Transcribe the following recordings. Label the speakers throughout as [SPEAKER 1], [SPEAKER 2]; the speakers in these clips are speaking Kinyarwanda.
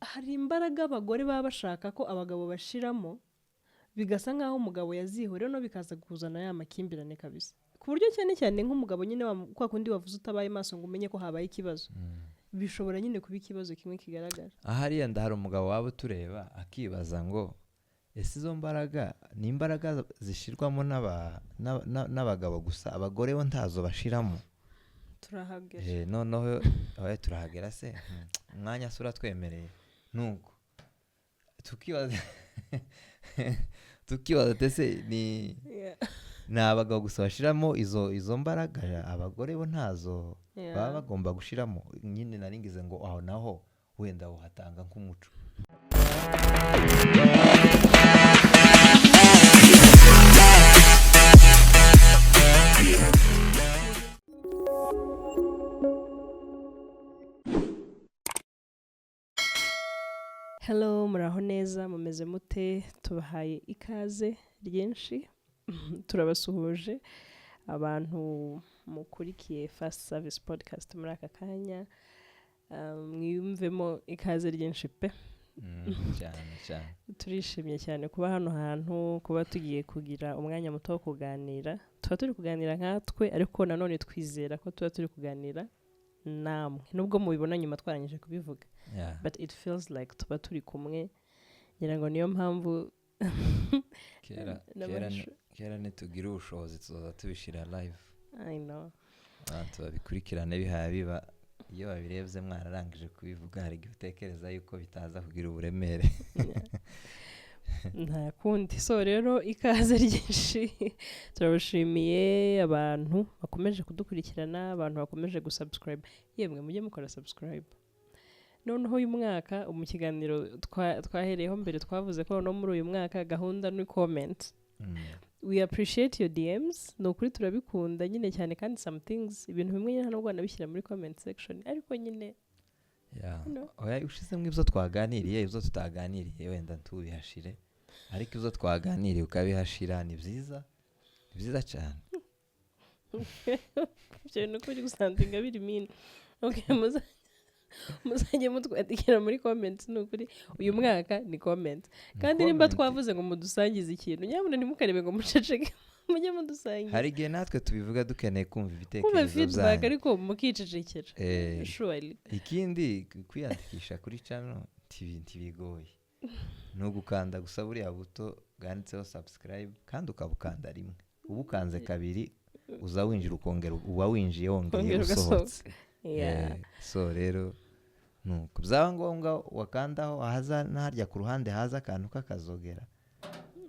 [SPEAKER 1] hari imbaraga abagore baba bashaka ko abagabo bashiramo bigasa nkaho umugabo yazihore no bikaza kuzana ya makimbirane kabisa ku buryo cyane cyane nk'umugabo nyine kwa kundi wavuze utabaye maso ngo umenye ko habaye ikibazo bishobora nyine kuba ikibazo kimwe kigaragara
[SPEAKER 2] ahari yanda hari umugabo waba utureba akibaza ngo ese izo mbaraga ni imbaraga zishirwamo n'abagabo gusa abagore bo ntazo bashiramo
[SPEAKER 1] turahagera
[SPEAKER 2] noneho turahagera se umwanya sura twemereye nuko tukibaza tese ni abagabo gusa bashiramo izo mbaraga abagore bo ntazo baba bagomba gushiramo nyine naringize ngo aho naho wenda uhatanga nk'umuco
[SPEAKER 1] Hello muraho neza mumeze mute tubahaye ikaze ryinshi turabasuhuje abantu mukurikiye Fast Service Podcast muri aka kanya mwiyumvemo ikaze ryinshi pe
[SPEAKER 2] cyane
[SPEAKER 1] turishimye cyane kuba hano hantu kuba tugiye kugira umwanya muto wo kuganira tuba turi kuganira nkatwe ariko nanone twizera ko tuba turi kuganira namwe nubwo mubibona nyuma twarangije kubivuga but it feels like tuba turi kumwe ngira ngo niyo mpamvu
[SPEAKER 2] kera nitugira ubushobozi tuzoza tubishira live
[SPEAKER 1] I know
[SPEAKER 2] tubabikurikirane bihaye biba iyo babirebye mwararangije kubivuga hari gutekereza yuko bitaza kugira uburemere
[SPEAKER 1] nta kundi so rero ikaze ryinshi turabashimiye abantu bakomeje kudukurikirana abantu bakomeje gusubscribe yemwe mujye mukora subscribe noneho uyu mwaka mu kiganiro twahereyeho mbere twavuze ko no muri uyu mwaka gahunda ni comment we appreciate your DMs no kuri turabikunda nyine cyane kandi some things ibintu bimwe nyine ntabwo nabishyira muri comment section ariko nyine
[SPEAKER 2] oya ushizemo ibyo twaganiriye ibyo tutaganiriye wenda ntubihashire ariko ibyo twaganiriye ukabihashira ni byiza cyane
[SPEAKER 1] byo no kuri gusandinga biri mine okay muzajye mutwandikira muri comments nukuri uyu mwaka ni comment kandi nimba twavuze ngo mudusangize ikintu nyabuna nimukarebe ngo muceceke mujye mudusangiza
[SPEAKER 2] hari igihe natwe tubivuga dukeneye kumva ibitekerezo
[SPEAKER 1] kumva feedback ariko mukicecekera surely
[SPEAKER 2] ikindi kwiyandikisha kuri channel ntibigoye no gukanda gusa buriya buto bwanditseho subscribe kandi ukabukanda rimwe ubukanze kabiri uza winjira ukongera uba winjiye wongeye usohotse so rero nuko byaba ngombwa wakandaho haza naharya ku ruhande haza akantu kakazogera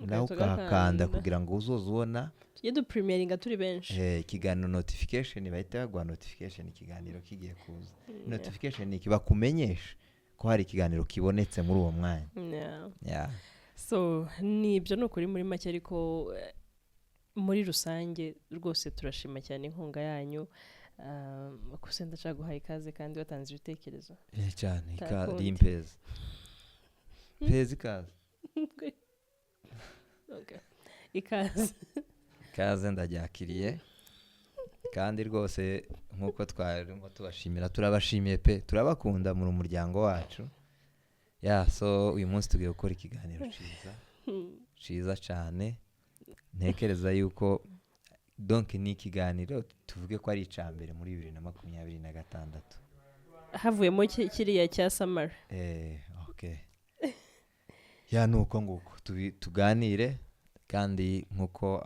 [SPEAKER 2] naho ukahakanda kugira ngo uzoze ubona
[SPEAKER 1] tujye du premieringa turi benshi
[SPEAKER 2] ikiganiro notification bahita bagwa notification ikiganiro kigiye kuza notification ikibakumenyesha ko hari ikiganiro kibonetse muri uwo mwanya so
[SPEAKER 1] nibyo nukuri muri make ariko muri rusange rwose turashima cyane inkunga yanyu kuko ndashaka guha ikaze kandi watanze ibitekerezo
[SPEAKER 2] cyane ikaze pezi ikaze
[SPEAKER 1] okay ikaze
[SPEAKER 2] ndaryakiriye kandi rwose nkuko twarimo tubashimira turabashimiye pe turabakunda muri umuryango wacu so uyu munsi tugiye gukora ikiganiro ciza cyane ntekereza yuko donc ni ikiganiro tuvuge ko ari icambere muri 2026
[SPEAKER 1] havuyemo kiriya cya summer
[SPEAKER 2] okay nuko nguko tuganire kandi nkuko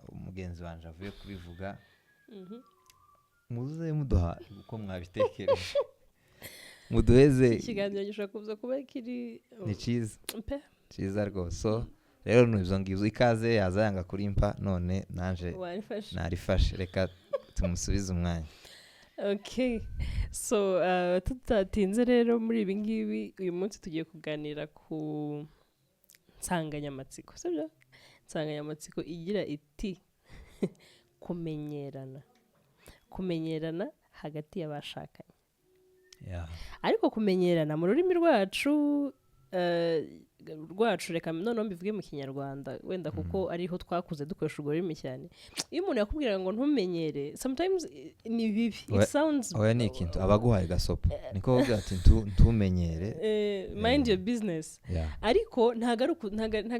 [SPEAKER 2] umugenzi wanje avuye kubivuga muze muduha uko mwabitekereje muduheze
[SPEAKER 1] ikiganiro gishobora kuza kuba kiri
[SPEAKER 2] ni cyiza rwose rero n'ibyo ngibyo ikaze yazayanga kuri impa none nanje narifashe reka tumusubize umwanya
[SPEAKER 1] okay so tutatinze rero muri ibi ngibi uyu munsi tugiye kuganira ku nsanganyamatsiko sibyo nsanganyamatsiko igira iti kumenyerana hagati y'abashakanye
[SPEAKER 2] Yeah.
[SPEAKER 1] Ariko kumenyerana mu rurimi rwacu rwacu reka noneho mbivuge mu kinyarwanda wenda kuko ariho twakuze dukoresha urwo rurimi cyane iyo umuntu yakubwira ngo ntumenyere sometimes ni bibi it sounds
[SPEAKER 2] oya ni ikintu abaguhaye gasopo niko uvuga ati ntumenyere
[SPEAKER 1] mind your business ariko ntago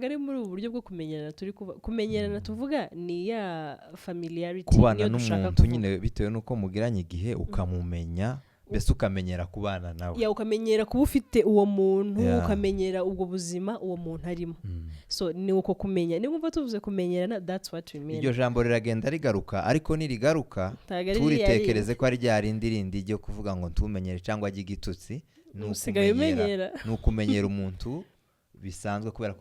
[SPEAKER 1] ari muri ubu buryo bwo kumenyerana turi kumenyerana tuvuga ni ya familiarity
[SPEAKER 2] kubana n'umuntu nyine bitewe n'uko mugiranye igihe ukamumenya mbese ukamenyera kubana nawe
[SPEAKER 1] ukamenyera kuba ufite uwo muntu ukamenyera ubwo buzima uwo muntu arimo so ni uko kumenya niba umva tuvuze kumenyerana that's what we mean
[SPEAKER 2] iryo jambo riragenda rigaruka ariko nirigaruka turitekereze ko ari rya rindi ryo kuvuga ngo ntumenyere cyangwa ajye igitutsi ni ukumenyera umuntu bisanzwe kubera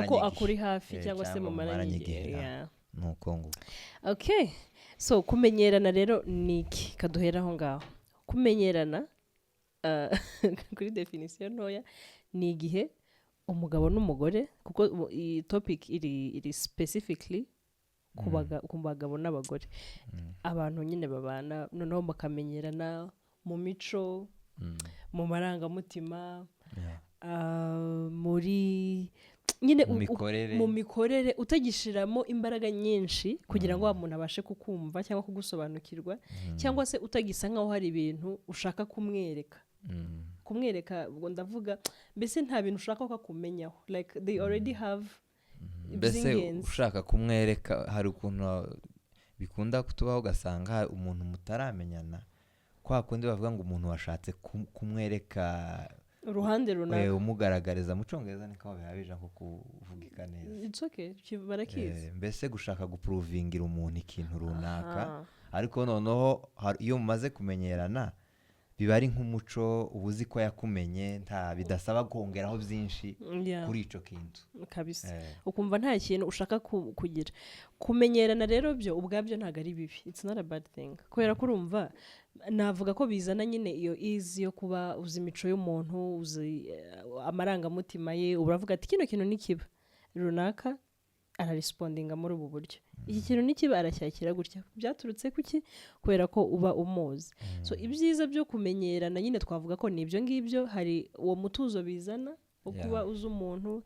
[SPEAKER 1] ko akuri hafi cyangwa se mumaranye igihe
[SPEAKER 2] nuko ngo
[SPEAKER 1] okay so kumenyerana rero ni iki kaduhera aho ngaho kumenyerana kuri definition ntoya ni igihe umugabo n'umugore kuko iyi topic iri specifically ku bagabo n'abagore abantu nyine babana noneho bakamenyerana mu mico mu marangamutima muri nyine mu mikorere utagishiramo imbaraga nyinshi kugira ngo wa muntu abashe kukumva cyangwa kugusobanukirwa cyangwa se utagisa nkaho hari ibintu ushaka kumwereka ngo ndavuga mbese nta bintu ushaka ko akumenyaho like they already have
[SPEAKER 2] mbese ushaka kumwereka hari ukuntu bikunda kutubaho ugasanga umuntu mutaramenyana kwa kundi bavuga ngo umuntu washatse kumwereka
[SPEAKER 1] uruhande runaka
[SPEAKER 2] umugaragariza mu cyongereza niko bihabije nko kuvugika neza
[SPEAKER 1] it's okay barakizi
[SPEAKER 2] mbese gushaka guprovingira umuntu ikintu runaka ariko noneho iyo mumaze kumenyerana biba ari nk'umuco ubuzi ko yakumenye nta bidasaba kongeraho byinshi kuri ico kintu
[SPEAKER 1] kabisa ukumva nta kintu ushaka kugira kumenyerana rero byo ubwabyo ntago ari bibi it's not a bad thing kubera ko urumva navuga ko bizana nyine iyo easy yo kuba uzi imico y'umuntu uzi amarangamutima ye uravuga ati kino kintu nikiba runaka ararespondinga muri ubu buryo iki kintu nikiba aracyakira gutya byaturutse kuki kubera ko uba umuzi so ibyiza byo kumenyerana nyine twavuga ko nibyo ngibyo hari uwo mutuzo bizana wo kuba uzi umuntu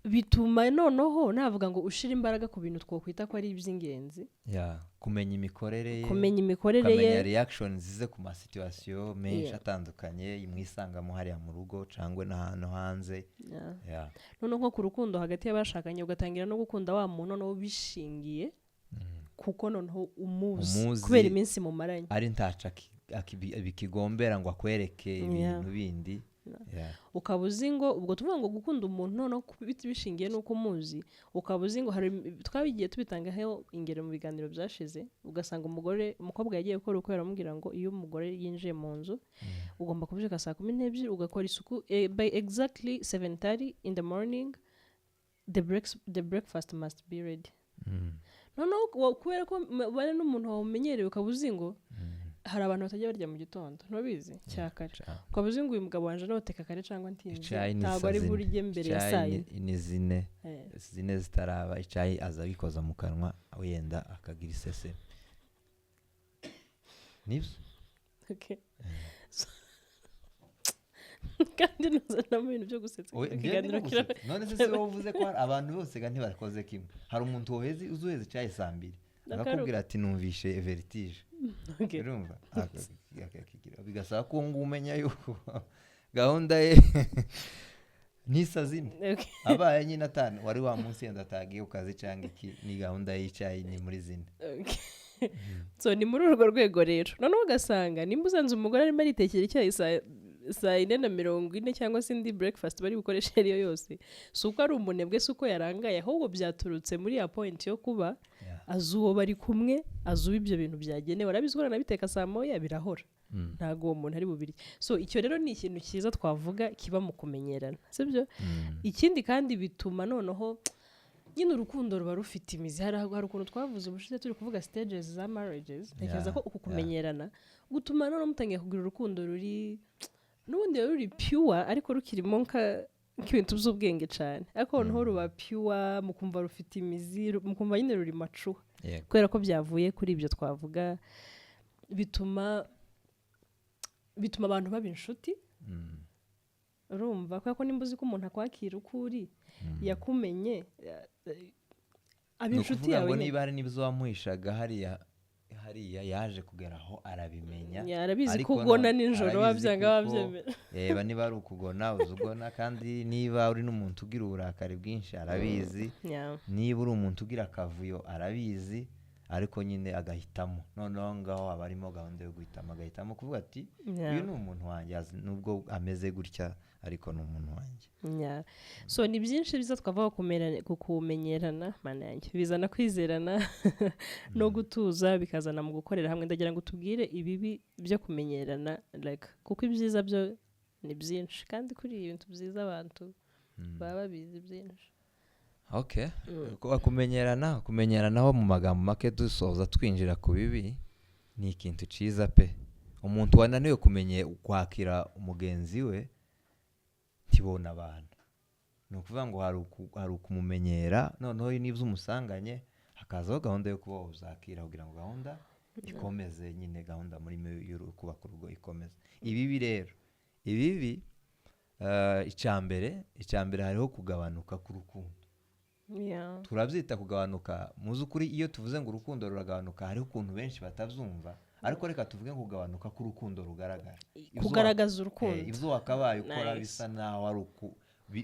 [SPEAKER 1] bituma noneho navuga ngo ushira imbaraga ku bintu twokwita ko ari iby'ingenzi
[SPEAKER 2] kumenya imikorere ye
[SPEAKER 1] kumenya
[SPEAKER 2] reactions zize ku ma situation menshi atandukanye imwisangamo hariya mu rugo cyangwa n'ahantu hanze
[SPEAKER 1] noneho nko ku rukundo hagati y'abashakanye ugatangira no gukunda wa muntu noneho bishingiye kuko noneho umuzi kubera iminsi mumaranye
[SPEAKER 2] ari ntaca bikigombera ngo akwereke ibintu bindi
[SPEAKER 1] ukaba uzi ngo ubwo tuvuga ngo gukunda umuntu noneho bishingiye n'uko umuzi ukaba uzi ngo twabigiye tubitangaho ingero mu biganiro byashize ugasanga umukobwa yagiye gukora uko yaramubwira ngo iyo umugore yinjiye mu nzu ugomba kubyuka saa 12 ugakora isuku by exactly 7:30 in the morning the breakfast must be ready noneho kubera ko bari n'umuntu wamenyereye ukaba uzi ngo hari abantu batajya barya mu gitondo ntubizi cyakare ukaba uzi ngo uyu mugabo wanje noteka kare cyangwa ntinze ntabwo ari burye mbere ya saa
[SPEAKER 2] ni zine zitaraba icyayi aza gikoza mu kanwa wenda akagira isese nibyo
[SPEAKER 1] okay kandi nuzana mu bintu byo gusetsa
[SPEAKER 2] none se wowe uvuze ko abantu bose ntibakoze kimwe hari umuntu uzuheze icyayi saa 2 akakubwira ati numvishe vertige urumva bigasaba ko umenya yuko gahunda ye nisa zine abaye nyine atanu wari wa munsi yenda atagiye ukazi cyangwa iki ni gahunda y'icyayi ni muri zine
[SPEAKER 1] so ni muri urwo rwego rero noneho ugasanga nimba uzanze umugore arimo aritekera icyayi saa 4:40 cyangwa se indi breakfast bari bukoresha ariyo yose si uko ari umunebwe si uko yarangaye ahubwo byaturutse muri ya point yo kuba azuwo bari kumwe azuba ibyo bintu byagenewe arabizwara nabiteka saa 1 birahora ntago uwo muntu ari bubiri so icyo rero ni ikintu cyiza twavuga kiba mu kumenyerana sibyo ikindi kandi bituma noneho nyine urukundo ruba rufite imizi hari ukuntu twavuze ubushize turi kuvuga stages za marriages ntekereza ko uku kumenyerana gutuma noneho mutangiye kugira urukundo ruri n'ubundi ruri pure ariko rukirimo nk'ibintu by'ubwenge cyane ariko noneho ruba pure mukumva rufite imizi mukumva nyine ruri macuha kubera ko byavuye kuri ibyo twavuga bituma abantu baba inshuti urumva ko nimba uzi ko umuntu akwakira uko uri yakumenye aba inshuti yawe
[SPEAKER 2] ngo niba hari n'ibyo wamuhishaga hariya yaje kugera aho arabimenya
[SPEAKER 1] arabizi ko ugona nijoro wabyanga wabyemera
[SPEAKER 2] yeba niba ari ukugona uzi ugona kandi niba uri n'umuntu ugira uburakari bwinshi arabizi niba uri umuntu ugira akavuyo arabizi ariko nyine agahitamo noneho ngaho aba arimo gahunda yo guhitamo agahitamo kuvuga ati uyu ni umuntu wanjye nubwo ameze gutya ariko ni umuntu wanjye
[SPEAKER 1] so ni byinshi biza twavuga ku kumenyerana mana yanjye bizana kwizerana no gutuza bikazana mu gukorera hamwe ndagira ngo tubwire ibibi byo kumenyerana like kuko ibyiza byo ni byinshi kandi kuri ibintu byiza abantu baba babizi byinshi
[SPEAKER 2] okay kumenyeranaho mu magambo make dusoza twinjira ku bibi ni ikintu ciza pe umuntu wananiwe kwakira umugenzi we tibona abantu ni ukuvuga ngo hari ukumumenyera noneho n'ibyo umusanganye hakazaho gahunda yo kuba uzakira kugira ngo gahunda ikomeze nyine gahunda muri kubaka urugo ikomeze ibibi rero icyambere hariho kugabanuka k'urukundo turabyita kugabanuka muzi ukuri iyo tuvuze ngo urukundo ruragabanuka hariho ukuntu benshi batabyumva ariko reka tuvuge ngo kugabanuka k'urukundo rugaragara
[SPEAKER 1] kugaragaza urukundo
[SPEAKER 2] ibyo wakabaye ukora bisa naho ari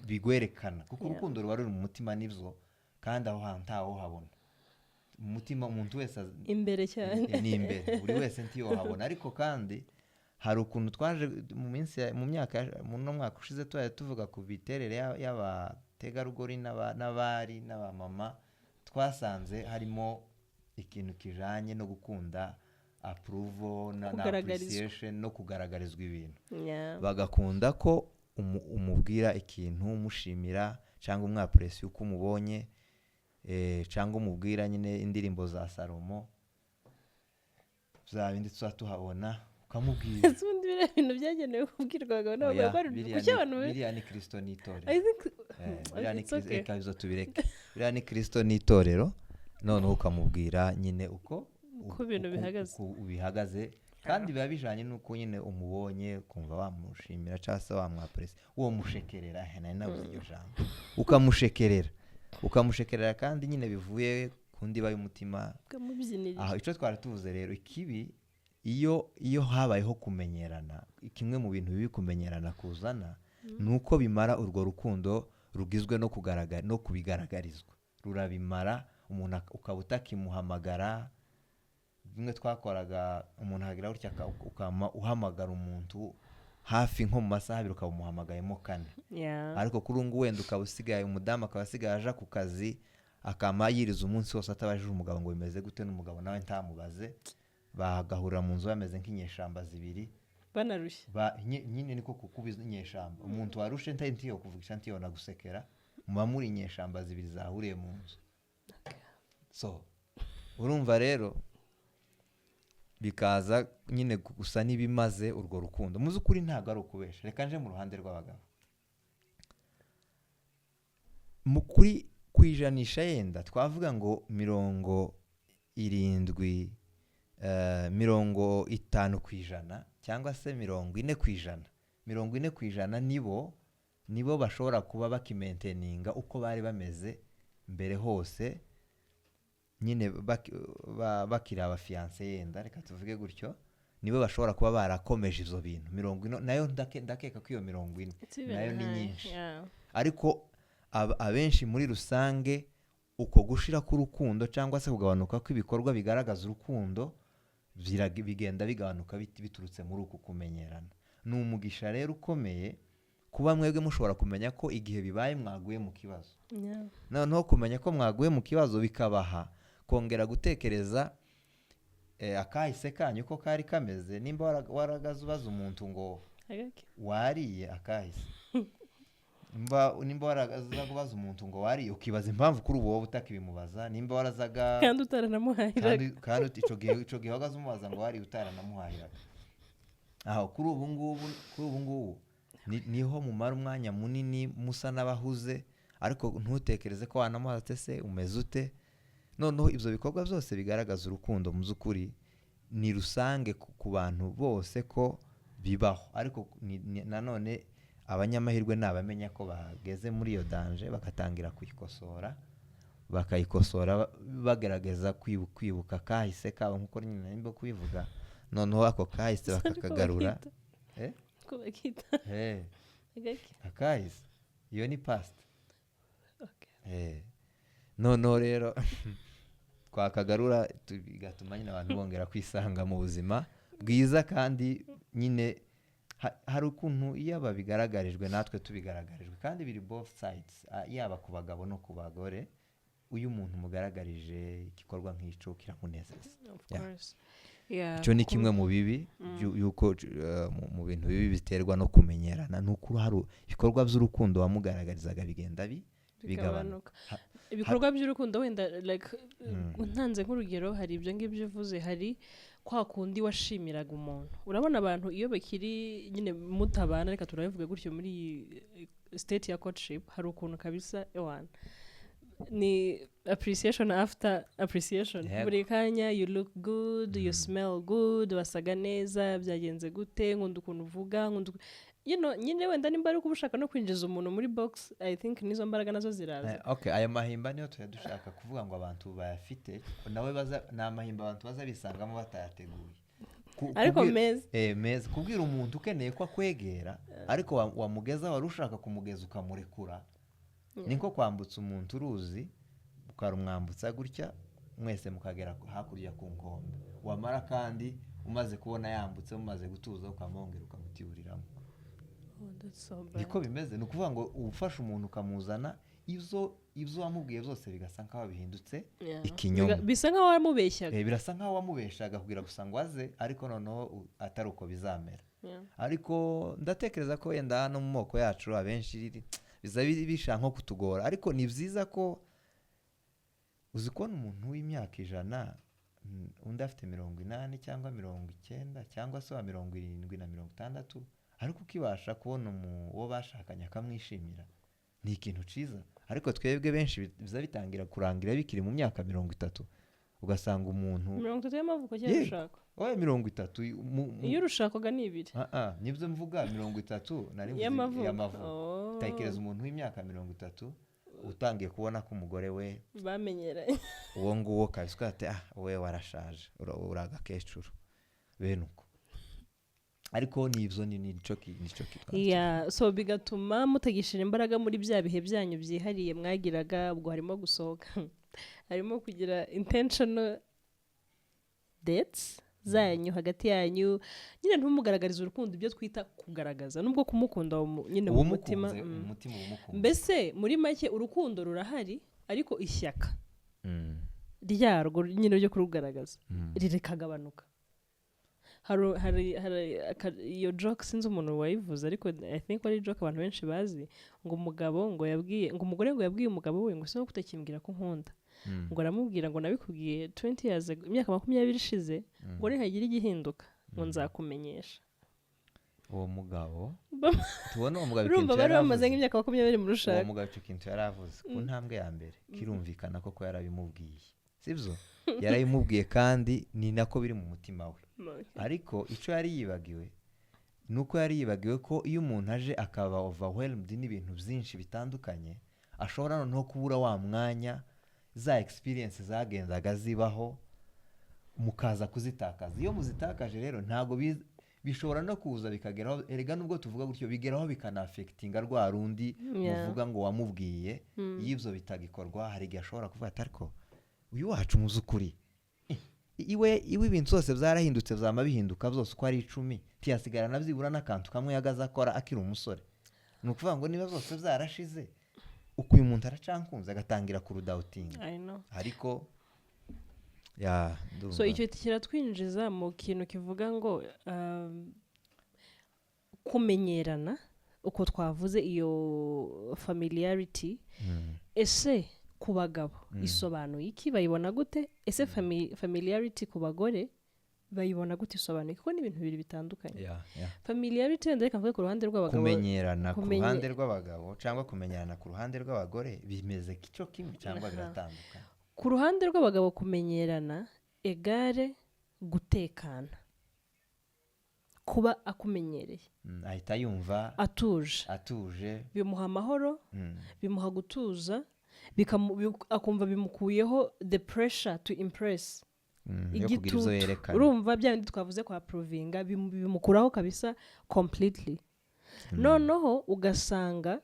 [SPEAKER 2] bigwerekana kuko urukundo ruba ruri mu mutima n'ibyo kandi aho hantu ntaho habona umutima umuntu wese
[SPEAKER 1] imbere cyane
[SPEAKER 2] ni imbere buri wese ntiyo habona ariko kandi hari ukuntu twaje mu mwaka ushize tuvuga ku biterere y'abategarugori n'abari n'abamama twasanze harimo ikintu kijanye no gukunda approval na appreciation no kugaragarizwa ibintu bagakunda ko umubwira ikintu umushimira cyangwa umwapresi uko umubonye cyangwa umubwira nyine indirimbo za Salomo za bindi tuhabona ukamubwira
[SPEAKER 1] ubundi biriya bintu byagenewe kubwirwaga
[SPEAKER 2] biriya ni Kristo n'itorero biriya ni Kristo n'itorero noneho ukamubwira nyine uko
[SPEAKER 1] ibintu
[SPEAKER 2] bihagaze kandi biba bijanye n'uko nyine umubonye kumva wamushimira cyangwa se wamwapresi uwo mushekerera nari nabuze iryo jambo ukamushekerera kandi nyine bivuye ku ndiba y'umutima aho icyo twari tuvuze rero ikibi iyo habayeho kumenyerana kimwe mu bintu bibi kumenyerana kuzana ni uko bimara urwo rukundo rugizwe no kubigaragarizwa rurabimara umuntu ukaba utakimuhamagara bimwe twakoraga umuntu ahagira gutya ukama uhamagara umuntu hafi nko mu masaha abiri ukaba umuhamagayemo 4 ariko kuri ungu wenda ukaba usigaye umudamu akaba asigaye aja ku kazi akama yiriza umunsi wose atabajije umugabo ngo bimeze gute n'umugabo nawe ntamubaze bagahurira mu nzu bameze nk'inyeshamba zibiri
[SPEAKER 1] banarushye
[SPEAKER 2] nyine niko kukubiza inyeshamba umuntu warushe ntiyo kuvugisha ntiyo nagusekera muba muri inyeshamba zibiri zahuriye mu nzu so urumva rero bikaza nyine gusa n'ibimaze urwo rukundo muzi ukuri ntabwo ari ukubesha reka nje mu ruhande rw'abagabo mu kuri kwijanisha yenda twavuga ngo 50% cyangwa se 40% 40% nibo bashobora kuba bakimaintaininga uko bari bameze mbere hose nyine bakira abafiance yenda reka tuvuge gutyo nibo bashobora kuba barakomeje izo bintu 40 nayo ndakeka ko iyo 40 nayo ni nyinshi ariko abenshi muri rusange uko gushira ku rukundo cyangwa se kugabanuka kw'ibikorwa bigaragaza urukundo bigenda bigabanuka biturutse muri uku kumenyerana ni umugisha rero ukomeye kuba mwebwe mushobora kumenya ko igihe bibaye mwaguye mu kibazo noneho kumenya ko mwaguye mu kibazo bikabaha kongera gutekereza akahise kanyu ko kari kameze nimba waragaze ubaza umuntu ngo wariye akahise nimba warazaga ubaza umuntu ngo wariye ukibaza impamvu kuri ubu wowe utakibimubaza nimba warazaga
[SPEAKER 1] kandi utaranamuhahiraga
[SPEAKER 2] kandi ico gihe wagaze umubaza ngo wariye utaranamuhahiraga aho kuri ubu ngubu niho mumara umwanya munini musa n'abahuze ariko ntutekereze ko wanamuhaze se umeze ute noneho ibyo bikorwa byose bigaragaza urukundo mu z'ukuri ni rusange ku bantu bose ko bibaho ariko nanone abanyamahirwe nabamenya ko bageze muri iyo danje bagatangira kuyikosora bakayikosora bagerageza kwibuka kahise kabo nkuko nyine nimba kubivuga noneho ako kahise bakakagarura
[SPEAKER 1] ko bakita
[SPEAKER 2] akahise iyo ni past noneho rero twakagarura bigatuma nyine abantu bongera kwisanga mu buzima bwiza kandi nyine hari ukuntu iyo babigaragarijwe natwe tubigaragarijwe kandi biri both sides yaba ku bagabo no ku bagore uyu muntu mugaragarije igikorwa nk'icyo kiramunezeza icyo ni kimwe mu bibi yuko mu bintu bibi biterwa no kumenyerana nuko hari ibikorwa by'urukundo wamugaragarizaga bigenda bigabanuka
[SPEAKER 1] ibikorwa by'urukundo wenda like ntanze nk'urugero hari ibyo ngibyo uvuze hari kwa kundi washimiraga umuntu urabona abantu iyo bakiri nyine mutabana reka turabivuga gutyo muri state ya courtship hari ukuntu kabisa ewana ni appreciation after appreciation buri kanya you look good you smell good wasaga neza byagenze gute nkunda ukuntu uvuga nyine wenda nimba ari kubushaka no kwinjiza umuntu muri box I think nizo mbaraga nazo ziraza
[SPEAKER 2] aya mahimba niyo dushaka kuvuga ngo abantu bayafite nawe ni amahimba abantu baza bisangamo batayateguye
[SPEAKER 1] ariko
[SPEAKER 2] meza kubwira umuntu ukeneye ko akwegera ariko wamugeza wari ushaka kumugeza ukamurekura niko kwambutsa umuntu uruzi ukarumwambutsa gutya mwese mukagera hakurya ku nkombe wamara kandi umaze kubona yambutse mumaze gutuza ukamwongera ukamutiburiramo niko bimeze ni ukuvuga ngo ufashe umuntu ukamuzana ibyo wamubwiye byose bigasa nk'aho bihindutse ikinyoma
[SPEAKER 1] bisa nk'aho wamubeshyaga
[SPEAKER 2] birasa nk'aho wamubeshyaga kugira gusa ngo aze ariko noneho atari uko bizamera ariko ndatekereza ko wenda hano mu moko yacu abenshi biza bishaka nko kutugora ariko ni byiza ko uzi kubona umuntu w'imyaka 100 undi afite 80 cyangwa 90 cyangwa se wa 70 na 60 ariko ukibasha kubona uwo bashakanye akamwishimira ni ikintu ciza ariko twebwe benshi biza bitangira kurangira bikiri mu myaka 30 ugasanga umuntu
[SPEAKER 1] 30 y'amavuko cyangwa ushaka
[SPEAKER 2] oya 30
[SPEAKER 1] iyo urushakaga ni 2
[SPEAKER 2] nibyo mvuga 30 nari y'amavuko tekereza umuntu w'imyaka 30 utangiye kubona ko umugore we
[SPEAKER 1] bamenyeranye
[SPEAKER 2] uwo nguwo kabisa ati we warashaje uraga kecuru bene uko ariko nivyo nico kitwa
[SPEAKER 1] so bigatuma mutagishira imbaraga muri bya bihe byanyu byihariye mwagiraga ubwo harimo gusohoka harimo kugira intentional dates zanyu hagati yanyu nyine ntumugaragariza urukundo ibyo twita kugaragaza nubwo kumukunda nyine mu mutima mbese muri make urukundo rurahari ariko ishyaka ryarwo nyine ryo kurugaragaza ririkagabanuka hari iyo joke sinzi umuntu wayivuze ariko I think ari joke abantu benshi bazi ngo umugabo ngo umugore ngo yabwiye umugabo we ngo sino kutakimbwira ko nkunda ngo aramubwira ngo nabikubwiye 20 years imyaka 20 ishize ngo ntihagira igihinduka ngo nzakumenyesha
[SPEAKER 2] uwo mugabo tubona uwo mugabo
[SPEAKER 1] urumva bari bamaze nk'imyaka 20 mu rushaka
[SPEAKER 2] uwo mugabo ikintu yaravuze ku ntambwe ya mbere kirumvikana ko yarabimubwiye sibyo yarabimubwiye kandi ni nako biri mu mutima we ariko icyo yari yibagiwe nuko yari yibagiwe ko iyo umuntu aje akaba overwhelmed n'ibintu byinshi bitandukanye ashobora no kubura wa mwanya za experience zagendaga zibaho mukaza kuzitakaza iyo muzitakaje rero ntago bishobora no kuza bikageraho erega nubwo tuvuga gutyo bigeraho bikanaffectinga rwa rundi uvuga ngo wamubwiye y'ivyo bitagikorwa hari gihe ashobora kuvuga ariko uyu wacu muzukuri iwe ibintu byose byarahindutse byama bihinduka byose uko ari 10 tiyasigara navyibura n'akantu kamwe yagaza akora akiri umusore nukuvuga ngo niba byose byarashize uko uyu muntu aracankunze agatangira kurudouting ariko
[SPEAKER 1] so icyo kiratwinjiza mu kintu kivuga ngo kumenyerana uko twavuze iyo familiarity ese ku bagabo isobanuye iki bayibona gute ese familiarity ku bagore bayibona gute isobanuye kuko ni ibintu bibiri bitandukanye familiarity ndeka mvuge ku ruhande rw'abagabo
[SPEAKER 2] kumenyerana ku ruhande rw'abagabo cyangwa kumenyerana ku ruhande rw'abagore bimeze kico kimwe cyangwa biratandukanye
[SPEAKER 1] ku ruhande rw'abagabo kumenyerana egare gutekana kuba akumenyereye
[SPEAKER 2] ahita yumva atuje
[SPEAKER 1] bimuha amahoro bimuha gutuza akumva bimukuyeho the pressure to impress igitutu urumva bya bindi twavuze kwa provinga bimukuraho kabisa completely noneho ugasanga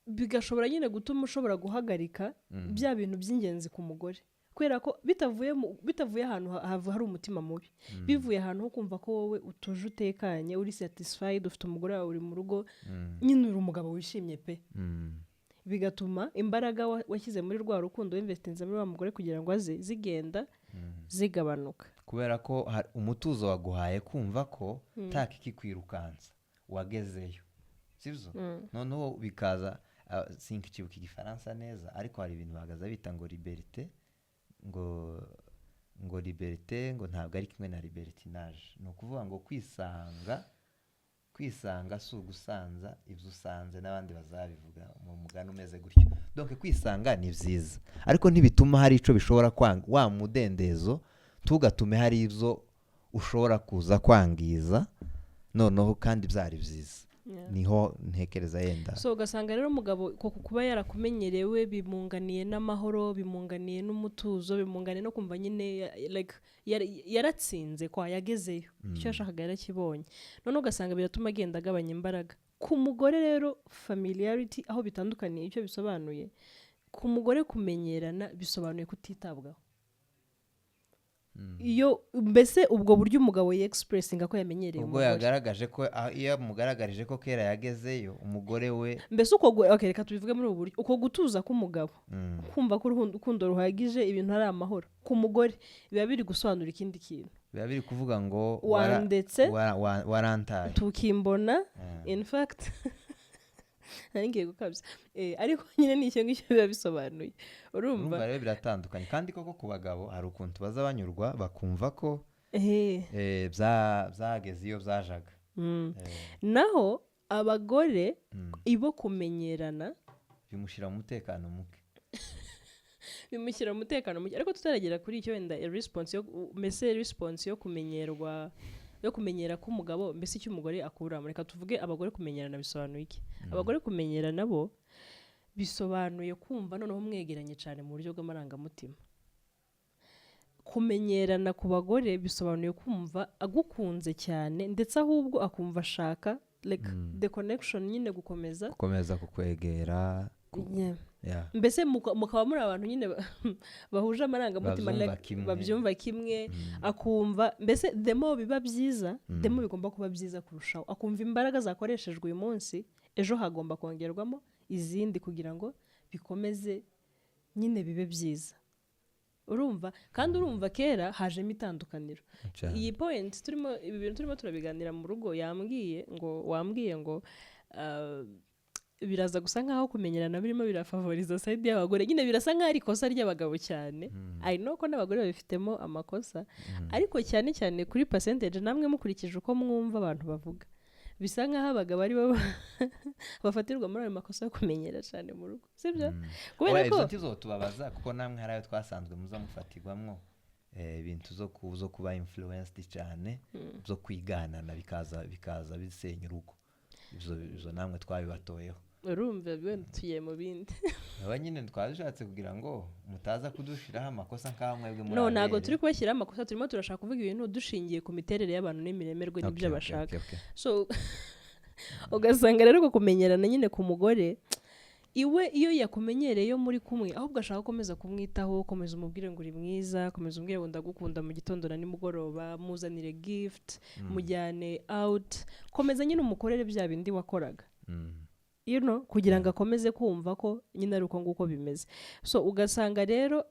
[SPEAKER 1] bigashobora nyine gutuma ushobora guhagarika bya bintu by'ingenzi ku mugore kubera ko bitavuye ahantu hari umutima mubi bivuye ahantu ho kumva ko wowe utuje utekanye uri satisfied ufite umugore wawe uri mu rugo nyine uri umugabo wishimye pe bigatuma imbaraga washyize muri rwa rukundo w'investinze muri wa mugore kugira ngo aze zigenda zigabanuka
[SPEAKER 2] kubera ko umutuzo waguhaye kumva ko takikikwirukansa wagezeyo sibyo noneho bikaza sinkikibuka igifaransa neza ariko hari ibintu bagaza bita ngo liberté ngo liberté ngo ntabwo ari kimwe na libertinage ni ukuvuga ngo kwisanga si ugusanza ibyo usanze n'abandi bazabivuga mu mugani umeze gutyo donc kwisanga ni byiza ariko ntibituma hari icyo bishobora kwanga wa mudendezo tugatume hari ibyo ushobora kuza kwangiza noneho kandi byari byiza niho ntekereza yenda
[SPEAKER 1] so ugasanga rero umugabo kuba yarakumenyerewe bimunganiye n'amahoro bimunganiye n'umutuzo bimunganiye no kumva nyine like yaratsinze kwa yagezeyo icyo yashakaga yarakibonye none ugasanga biratuma agenda agabanya imbaraga ku mugore rero familiarity aho bitandukaniye icyo bisobanuye ku mugore kumenyerana bisobanuye kutitabwaho iyo mbese ubwo buryo umugabo yexpressinga ko yamenyereye
[SPEAKER 2] ubwo yagaragaje ko iyo mugaragarije ko kera yagezeyo umugore we
[SPEAKER 1] mbese uko reka tubivuge muri ubu buryo uko gutuza k'umugabo kumva ko urukundo ruhagije ibintu ari amahoro ku mugore biba biri gusobanura ikindi kintu
[SPEAKER 2] biba biri kuvuga ngo
[SPEAKER 1] wandetse
[SPEAKER 2] warantaye
[SPEAKER 1] tukimbona in fact ngiye gukabya ariko nyine ni icyo ngicyo biba bisobanuye urumva
[SPEAKER 2] rero biratandukanye kandi koko ku bagabo hari ukuntu baza banyurwa bakumva ko byageze iyo byajaga
[SPEAKER 1] naho abagore ibo kumenyerana
[SPEAKER 2] bimushyira mu mutekano muke
[SPEAKER 1] bimushyira mu mutekano muke ariko tutaragera kuri icyo wenda response yo kumenyerwa yo kumenyera ko umugabo mbese icyo umugore akuramo reka tuvuge abagore kumenyerana bisobanuye iki abagore kumenyerana bo bisobanuye kumva noneho mwegeranye cyane mu buryo bw'amarangamutima kumenyerana ku bagore bisobanuye kumva agukunze cyane ndetse ahubwo akumva ashaka like the connection nyine gukomeza
[SPEAKER 2] kukwegera
[SPEAKER 1] mbese mukaba muri abantu nyine bahuje amarangamutima babyumva kimwe akumva mbese demo biba byiza demo bigomba kuba byiza kurushaho akumva imbaraga zakoreshejwe uyu munsi ejo hagomba kongerwamo izindi kugira ngo bikomeze nyine bibe byiza urumva kandi urumva kera hajemo itandukaniro iyi point ibi bintu turimo turabiganira mu rugo wambwiye ngo biraza gusa nkaho kumenyerana birimo birafavoriza side y'abagore nyine birasa nkaho ari ikosa ry'abagabo cyane I know ko n'abagore babifitemo amakosa ariko cyane cyane kuri percentage namwe mukurikije uko mwumva abantu bavuga bisa nkaho abagabo ari bo bafatirwa muri ayo makosa yo kumenyera cyane mu rugo sibyo
[SPEAKER 2] kubera ko izo tubabaza kuko namwe hari ayo twasanzwe muza mufatirwamwo ibintu zo kuba influenced cyane zo kwiganana bikaza bisenya urugo izo namwe twabibatoyeho
[SPEAKER 1] urumva wenda tugiye mu bindi
[SPEAKER 2] aba nyine twashatse kugira ngo mutaza kudushiraho amakosa nk'aho mwebwe muri
[SPEAKER 1] ntabwo turi kubashyiraho amakosa turimo turashaka kuvuga ibintu dushingiye ku miterere y'abantu n'imiremerwe n'ibyo bashaka so ugasanga rero kumenyerana nyine ku mugore iwe iyo yakumenyereye yo muri kumwe ahubwo ashaka gukomeza kumwitaho komeza umubwire ngo uri mwiza komeza umubwire ngo ndagukunda mu gitondo na nimugoroba muzanire gift mujyane out komeza nyine umukorere bya bindi wakoraga kugira ngo akomeze kumva ko nyine ari uko nguko bimeze so ugasanga rero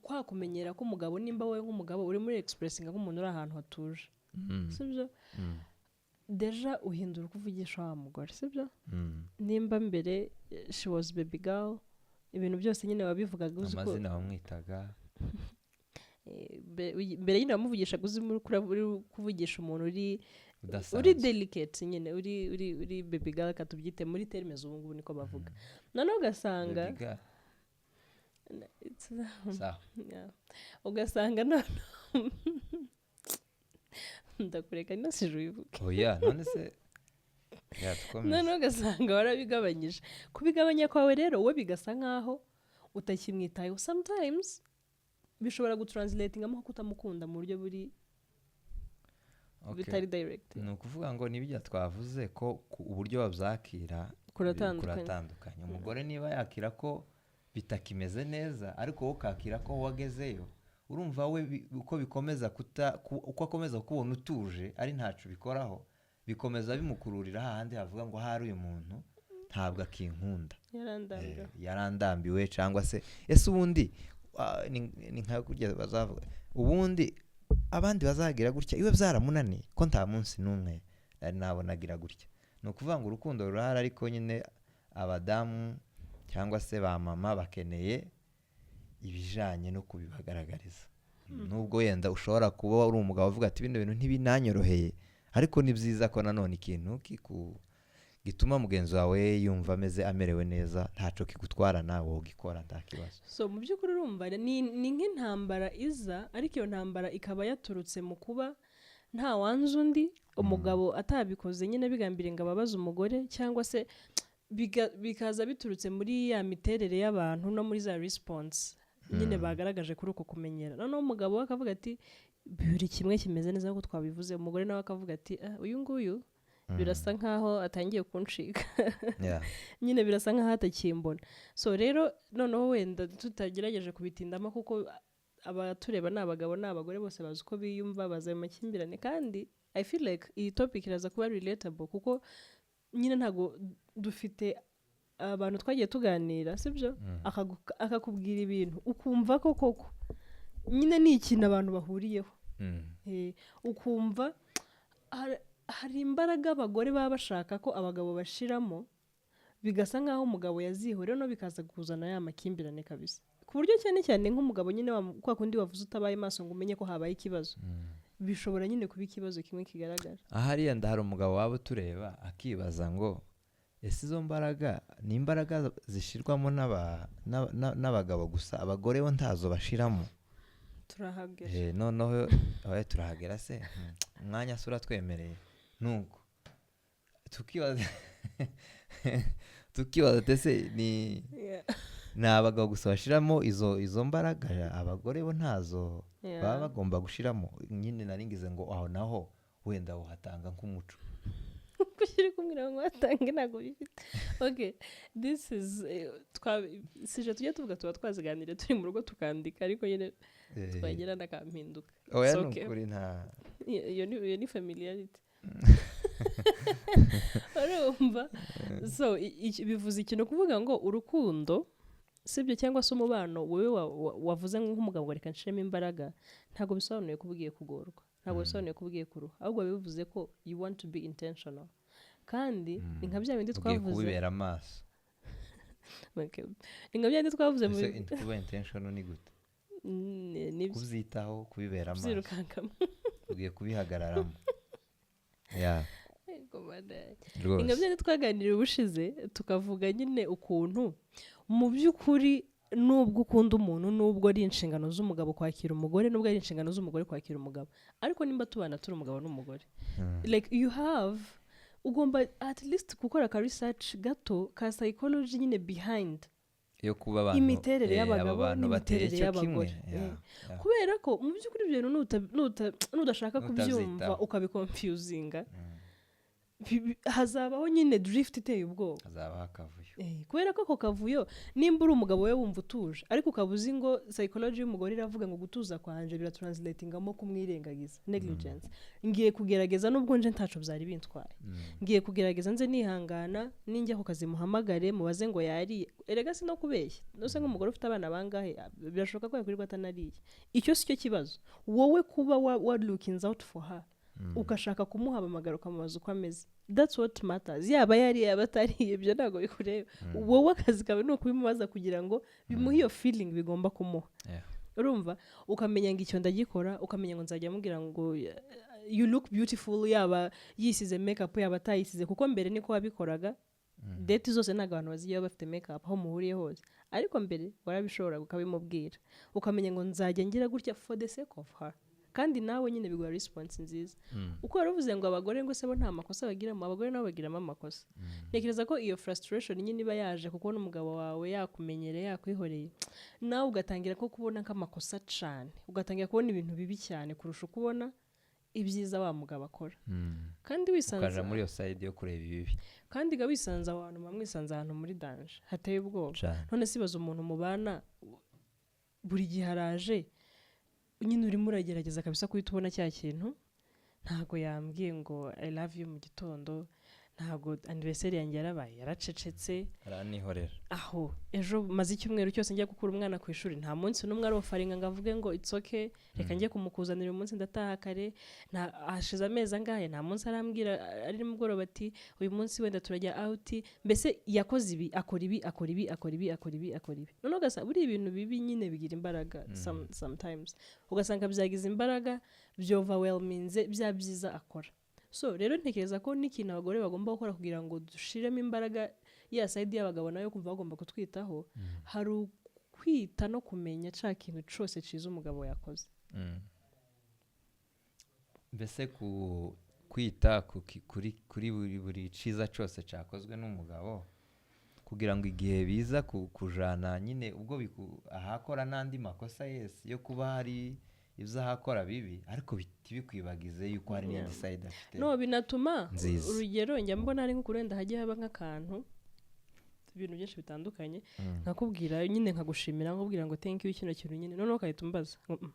[SPEAKER 1] kwakumenyera ko umugabo nimba wowe nk'umugabo uri muri expressinga nk'umuntu uri ahantu hatuje sibyo deja uhindura uko uvugisha wa mugore sibyo nimba mbere she was baby girl ibintu byose nyine wabivugaga uzi ko
[SPEAKER 2] amazina wamwitaga
[SPEAKER 1] mbere nyine wamuvugishaga uzi kuvugisha umuntu uri delicate nyine uri baby girl katubyite muri termes ubu ngubu niko bavuga noneho ugasanga ugasanga ndakureka no sijubivuke
[SPEAKER 2] oya none se tukomeze
[SPEAKER 1] noneho ugasanga warabigabanyije kubigabanya kwawe rero wowe bigasa nkaho utakimwitayeho sometimes bishobora gutranslatingamo ko utamukunda mu buryo buri bitari direct
[SPEAKER 2] ni ukuvuga ngo n'ibijya twavuze ko uburyo babyakira kuratandukanye umugore niba yakira ko bitakimeze neza ariko wowe ukakira ko wagezeyo urumva we uko bikomeza uko akomeza kubona utuje ari ntacu bikoraho bikomeza bimukururira hahandi havuga ngo hari uyu muntu ntabwo akinkunda yarandambiwe cyangwa se ese ubundi ni nka kurya bazavuga ubundi abandi bazagira gutya iwe byaramunaniye ko nta munsi n'umwe nari nabonagira gutya ni ukuvuga ngo urukundo rurahari ariko nyine abadamu cyangwa se ba mama bakeneye ibijanye no kubibagaragariza nubwo yenda ushobora kuba uri umugabo uvuga ati bino bintu ntibinanyoroheye ariko ni byiza ko nanone ikintu gituma mugenzi wawe yumva amerewe neza ntaco kigutwara nawe ugikora nta kibazo
[SPEAKER 1] so mu by'ukuri urumva ni nk'intambara iza ariko iyo ntambara ikaba yaturutse mu kuba nta wanze undi umugabo atabikoze nyine bigambiriye ngo ababaze umugore cyangwa se bikaza biturutse muri ya miterere y'abantu no muri za response nyine bagaragaje kuri uko kumenyera noneho umugabo we akavuga ati buri kimwe kimeze neza nk'uko twabivuze umugore nawe akavuga ati uyu nguyu birasa nkaho atangiye kuncika nyine birasa nkaho atakimbona so rero noneho wenda tutagerageje kubitindamo kuko abatureba ni abagabo n'abagore bose bazi uko biyumva baza mu makimbirane kandi I feel like iyi topic iraza kuba relatable kuko nyine ntago dufite abantu twagiye tuganira sibyo akakubwira ibintu ukumva ko koko nyine ni ikintu abantu bahuriyeho ukumva hari imbaraga abagore baba bashaka ko abagabo bashiramo bigasa nkaho umugabo yazihuriye no bikaza kuzana ya makimbirane kabisa ku buryo cyane cyane nk'umugabo nyine kwa kundi wavuze utabaye maso ngo umenye ko habaye ikibazo bishobora nyine kuba ikibazo kimwe kigaragara
[SPEAKER 2] ahari yenda hari umugabo waba utureba akibaza ngo ese izo mbaraga ni imbaraga zishirwamo n'abagabo gusa abagore bo ntazo bashiramo
[SPEAKER 1] turahagera
[SPEAKER 2] noneho turahagera se umwanya se uratwemereye nuko tukibaza tese ni abagabo gusa bashiramo izo mbaraga abagore bo ntazo baba bagomba gushiramo nyine naringize ngo aho naho wenda uhatanga nk'umuco
[SPEAKER 1] kushira kumwira ngo watange ntago bifite okay this is sije tujye tuvuga tuba twaziganire turi mu rugo tukandika ariko nyine twagera ndakampinduka
[SPEAKER 2] oya nukuri nta
[SPEAKER 1] iyo ni familiarity urumva so bivuze ikintu kuvuga ngo urukundo sibyo cyangwa se umubano wowe wavuze nk'umugabo reka nshiremo imbaraga ntago bisobanuye kubugiye kugorwa ntago bisobanuye kubugiye kuruha ahubwo bivuze ko you want to be intentional kandi nka bya bindi twavuze
[SPEAKER 2] kubibera amaso
[SPEAKER 1] nka bya bindi twavuze
[SPEAKER 2] mu kuba intentional ni gute kubyitaho kubibera amaso ugiye kubihagararamo
[SPEAKER 1] nka bya bindi twaganiriye ubushize tukavuga nyine ukuntu mu by'ukuri nubwo ukunda umuntu nubwo ari inshingano z'umugabo kwakira umugore nubwo ari inshingano z'umugore kwakira umugabo ariko nimba tubana turi umugabo n'umugore like you have ugomba at least gukora ka research gato ka psychology nyine behind
[SPEAKER 2] yo kuba abantu
[SPEAKER 1] imiterere y'abagabo n'imiterere y'abagore kubera ko mu by'ukuri ibyo nudashaka kubyumva ukabiconfusinga hazabaho nyine drift iteye ubwoba
[SPEAKER 2] hazabaho akavuyo
[SPEAKER 1] kubera ko ako kavuyo nimba uri umugabo we wumva utuje ariko ukabuze ngo psychology y'umugore iravuga ngo gutuza kwanje biratranslatingamo kumwirengagiza negligence ngiye kugerageza nubwo nje ntaco byari bintwaye ngiye kugerageza nze nihangana ninjya ako kazi muhamagare mubaze ngo yari erega si no kubeshya nose nk'umugore ufite abana bangahe birashoboka ko yakwirirwa atanariye icyo si cyo kibazo wowe kuba wa looking out for her ukashaka kumuha amagaro kamubaza uko ameze that's what matters yaba yari atariye ibyo ntago bikureba wowe akazi kawe ni ukubimubaza kugira ngo bimuhe iyo feeling bigomba kumuha urumva ukamenya ngo icyo ndagikora ukamenya ngo nzajya mubwira ngo you look beautiful yaba yisize makeup yaba atayisize kuko mbere niko wabikoraga date zose ntago abantu baziye bafite makeup aho muhuriye hose ariko mbere warabishobora ukabimubwira ukamenya ngo nzajya ngira gutya for the sake of her kandi nawe nyine biguha response nziza uko waravuze ngo abagore ngo se bo nta makosa bagiramo abagore nabo bagiramo amakosa ntekereza ko iyo frustration nyine iba yaje kuko n'umugabo wawe yakumenyereye yakwihoreye nawe ugatangira ko kubona nk'amakosa cyane ugatangira kubona ibintu bibi cyane kurusha kubona ibyiza wa mugabo akora kandi wisanze
[SPEAKER 2] ukaja muri iyo side yo kureba ibibi
[SPEAKER 1] kandi ga wisanze abantu bamwisanze ahantu muri danger hateye ubwoba none sibaza umuntu mubana buri gihe araje nyine urimo uragerageza kabisa kuhita ubona cya kintu ntago yambwiye ngo I love you mu gitondo ntago anniversary yanjye yarabaye yaracecetse
[SPEAKER 2] aranihorera
[SPEAKER 1] aho ejo maze icyumweru cyose njya gukura umwana ku ishuri nta munsi n'umwe arofaringa ngo avuge ngo it's okay reka njye kumukuzanira uyu munsi ndataha kare hashize amezi angahe nta munsi arambwira ari nimugoroba ati uyu munsi wenda turajya out mbese yakoze ibi akora ibi akora ibi akora ibi akora ibi akora ibi none ugasanga buri ibintu bibi nyine bigira imbaraga sometimes ugasanga byagize imbaraga byoverwhelminze bya byiza akora so rero ntekereza ko n'ikintu abagore bagomba gukora kugira ngo dushiremo imbaraga ya side y'abagabo nayo kumva bagomba kutwitaho hari kwita no kumenya cya kintu cyose ciza umugabo yakoze
[SPEAKER 2] mbese kwita kuri buri ciza cyose cyakozwe n'umugabo kugira ngo igihe biza kujana nyine ubwo ahakora n'andi makosa yese yo kuba hari ibyo ahakora bibi ariko bikwibagize yuko hari n'indi side afite
[SPEAKER 1] no binatuma urugero njya mbona ari nko kurenda hajye haba nk'akantu ibintu byinshi bitandukanye nkakubwira nyine nkagushimira nkubwira ngo thank you kino kintu nyine none ukahita umbaza ngo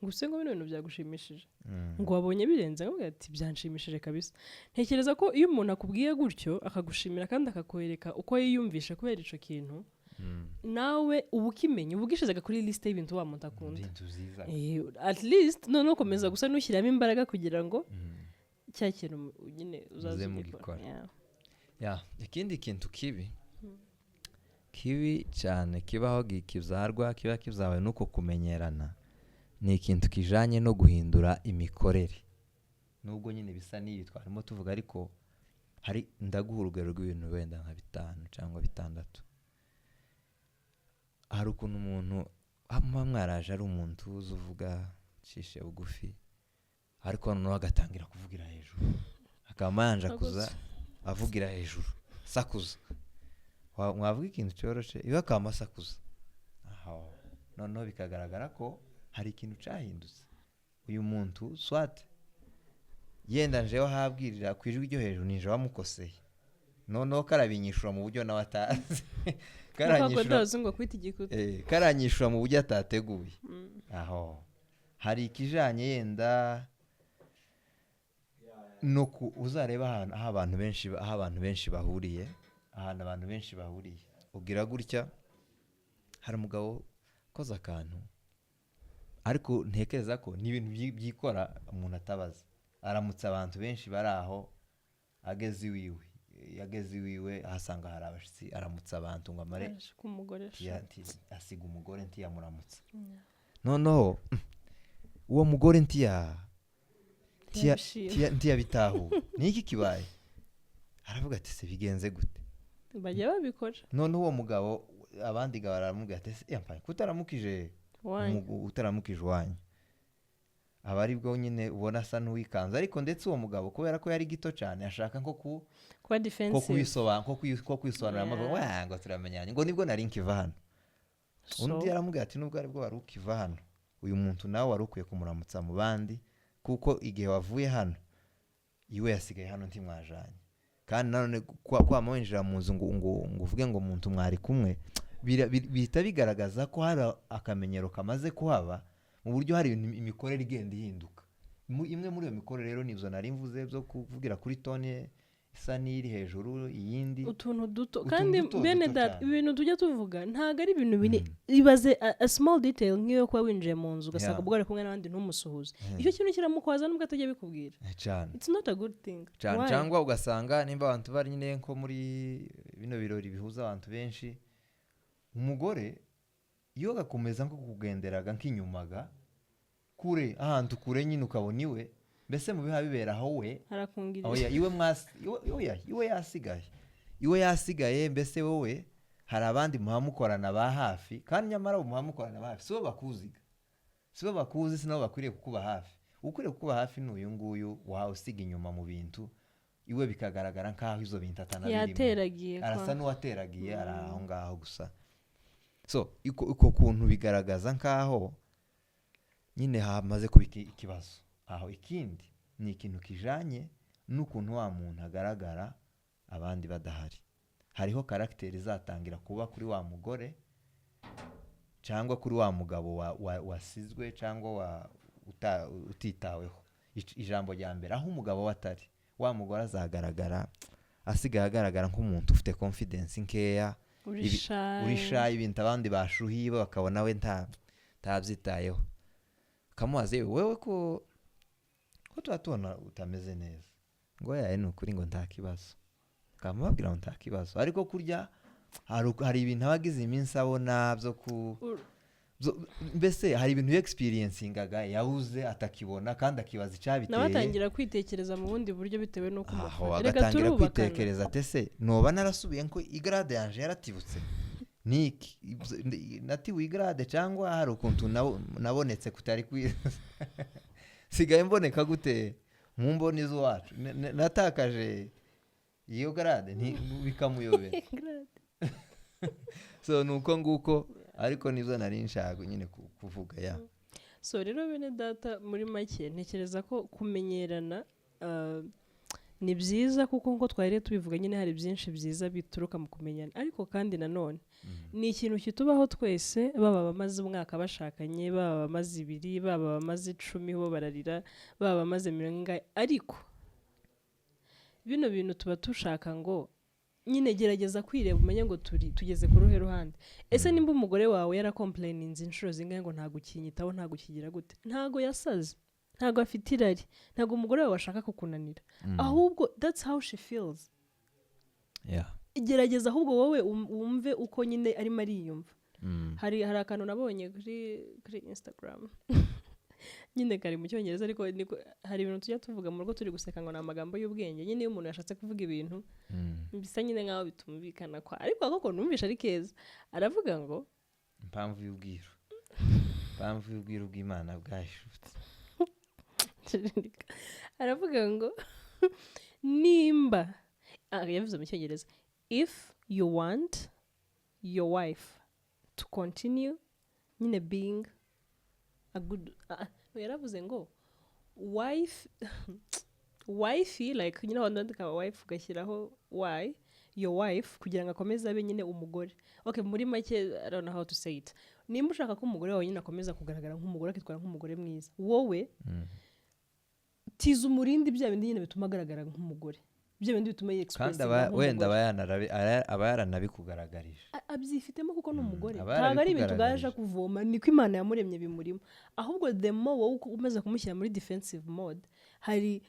[SPEAKER 1] use ngo bino bintu byagushimishije ngo wabonye birenze ngo ati byanshimishije kabisa ntekereza ko iyo umuntu akubwiye gutyo akagushimira kandi akakwereka uko yiyumvisha kubera ico kintu nawe uba ukimenya uba ugishizaga kuri liste y'ibintu wa muntu akunda at least none ukomeza gusa n'ushyiramo imbaraga kugira ngo cya kintu nyine uzaze mugikora
[SPEAKER 2] ikindi kintu kibi cyane kibaho kizarwa kiba kizawe nuko kumenyerana ni ikintu kijanye no guhindura imikorere nubwo nyine bisa n'ibi twarimo tuvuga ariko hari ndaguha urugero rw'ibintu wenda nka 5 cyangwa 6 hari ukuntu umuntu mwaraje ari umuntu uzi uvuga cishe bugufi ariko noneho agatangira kuvugira hejuru akamanja kuza avugira hejuru sakuza mwavuga ikintu cyoroshe iba akamasakuza aho noneho bikagaragara ko hari ikintu cyahindutse uyu muntu swate yenda njeho habwirira ku ijwi ryo hejuru ninje wamukoseye noneho karabinyishura mu buryo nawe atazi karanyishura mu buryo atateguye aho hari ikijanye yenda no uzareba aho abantu benshi bahuriye ugira gutya hari umugabo koza akantu ariko ntekereza ko ni ibintu byikora umuntu atabaza aramutse abantu benshi bari aho yageze iwiwe ahasanga hari abashitsi aramutse abantu ngo amare asiga umugore ntiyamuramutse noneho uwo mugore ntiyabitahu niki kibaye aravuga ati se bigenze gute
[SPEAKER 1] bajya babikora
[SPEAKER 2] noneho uwo mugabo abandi baramubwira ati yampaye kutaramukije wanyu aba ari bwo nyine ubona asa n'uwikanze ariko ndetse uwo mugabo kubera ko yari gito cyane ashaka nko
[SPEAKER 1] kuba defensive
[SPEAKER 2] ko kwisobanura ngo turamenyanye ngo nibwo nari nkiva hano undi yaramubwira ati nubwo ari bwo wari ukiva hano uyu muntu nawe wari ukwiye kumuramutsa mu bandi kuko igihe wavuye hano iwe yasigaye hano ntimwajanye kandi nanone kwama winjira mu nzu ngo uvuge ngo umuntu mwari kumwe bihita bigaragaza ko hari akamenyero kamaze kuhaba mu buryo hari imikorere igenda ihinduka imwe muri iyo mikorere rero nivyo nari mvuze byo kuvugira kuri tone isa n'iri hejuru iyindi
[SPEAKER 1] utuntu duto kandi bene that ibintu tujya tuvuga ntago ari ibintu bine ibaze a small detail nk'iyo kuba winjiye mu nzu ugasanga ubware kumwe n'abandi ntumusuhuze icyo kintu kiramukwaza nubwo atajya bikubwira it's not a good thing
[SPEAKER 2] cyangwa ugasanga nimba abantu bari nyine nko muri bino birori bihuza abantu benshi umugore iyo gakomeza nko kugenderaga nk'inyumaga kure ahantu kure nyine ukabona iwe mbese mu biha bibera aho we
[SPEAKER 1] harakungirira
[SPEAKER 2] iwe yasigaye mbese wowe hari abandi muhamukorana ba hafi kandi nyamara muhamukorana ba hafi so bakuziga sibo bakuzi sinabo bakwiriye kukuba hafi. Ukwiriye kukuba hafi n'uyu nguyu wawe usiga inyuma mu bintu iwe bikagaragara nkaho izo bintu atanabirimo,
[SPEAKER 1] yateragiye
[SPEAKER 2] arasa n'uwateragiye ari aho ngaho gusa. So uko kuntu bigaragaza nkaho nyine hamaze kuba ikibazo aho. Ikindi ni ikintu kijanye n'ukuntu wa muntu agaragara abandi badahari. Hariho karagiteri izatangira kuba kuri wa mugore cyangwa kuri wa mugabo wasizwe cyangwa utitaweho. Ijambo rya mbere, aho umugabo watari, wa mugore azagaragara asigaye agaragara nk'umuntu ufite confidence nkeya, uri shy, ibintu abandi bashuhiye bakabona we ntabyitayeho. Kamubaze wewe ko turatubona utameze neza, ngo yaye ni ukuri ngo nta kibazo, kamubabwira ngo nta kibazo. Ariko kurya hari ibintu abagize iminsi abona byo mbese hari ibintu experiencing yabuze atakibona kandi akibaza icyabiteye,
[SPEAKER 1] nabatangira kwitekereza mu bundi buryo bitewe n'uko
[SPEAKER 2] agatangira kwitekereza tese noba narasubiye ko igrade yanje yaratibutse niki natiwe igrade cyangwa hari ukuntu nabonetse kutari kwiza sigaye mboneka gute mu mboni z'uwacu natakaje iyo grade bikamuyobera. So nuko nguko, ariko nizo nari nshaka nyine kuvuga ya.
[SPEAKER 1] So rero bene data, muri make ntekereza ko kumenyerana ni byiza, kuko nko twari tubivuga nyine hari byinshi byiza bituruka mu kumenyana. Ariko kandi nanone ni ikintu kitubaho twese, baba bamaze umwaka bashakanye, baba bamaze 2, baba bamaze 10 bo bararira, baba bamaze 40. Ariko bino bintu tuba tushaka ngo nyine gerageza kwireba umenye ngo tugeze ku ruhe ruhande. Ese nimba umugore wawe yarakomplaininze inshuro zingahe ngo ntago kinyitaho, ntago kigira gute, ntago yasaze, ntago afite irari, ntago umugore wawe ashaka kukunanira, ahubwo that's how she feels. Gerageza ahubwo wowe wumve uko nyine arimo ariyumva. Hari akantu nabonye kuri Instagram nyine kari mu cyongereza, ariko hari ibintu tujya tuvuga mu rugo turi guseka ngo ni amagambo y'ubwenge. Nyine iyo umuntu yashatse kuvuga ibintu bisa nyine nkaho bitumvikana kwa, ariko koko numvisha ari keza. Aravuga ngo
[SPEAKER 2] impamvu y'ubwiru bw'Imana bwashutse.
[SPEAKER 1] Aravuga ngo nimba yavuze mu cyongereza, if you want your wife to continue nyine being a good yaravuze ngo wife like you know ndandika wife ugashyiraho why your wife kugira ngo akomeze abe nyine umugore. Okay, muri make I don't know how to say it. Nimba ushaka ko umugore wawe nyine akomeza kugaragara nk'umugore, akitwara nk'umugore mwiza, wowe tiza umurindi bya bindi nyine bituma agaragara nk'umugore, bya bindi bituma yexpress
[SPEAKER 2] kandi wenda aba yaranabikugaragarije,
[SPEAKER 1] abyifitemo kuko n'umugore ntabwo ari ibintu gaje kuvoma, niko Imana yamuremye bimurimo. Ahubwo the more wowe umeze kumushyira muri defensive mode, hari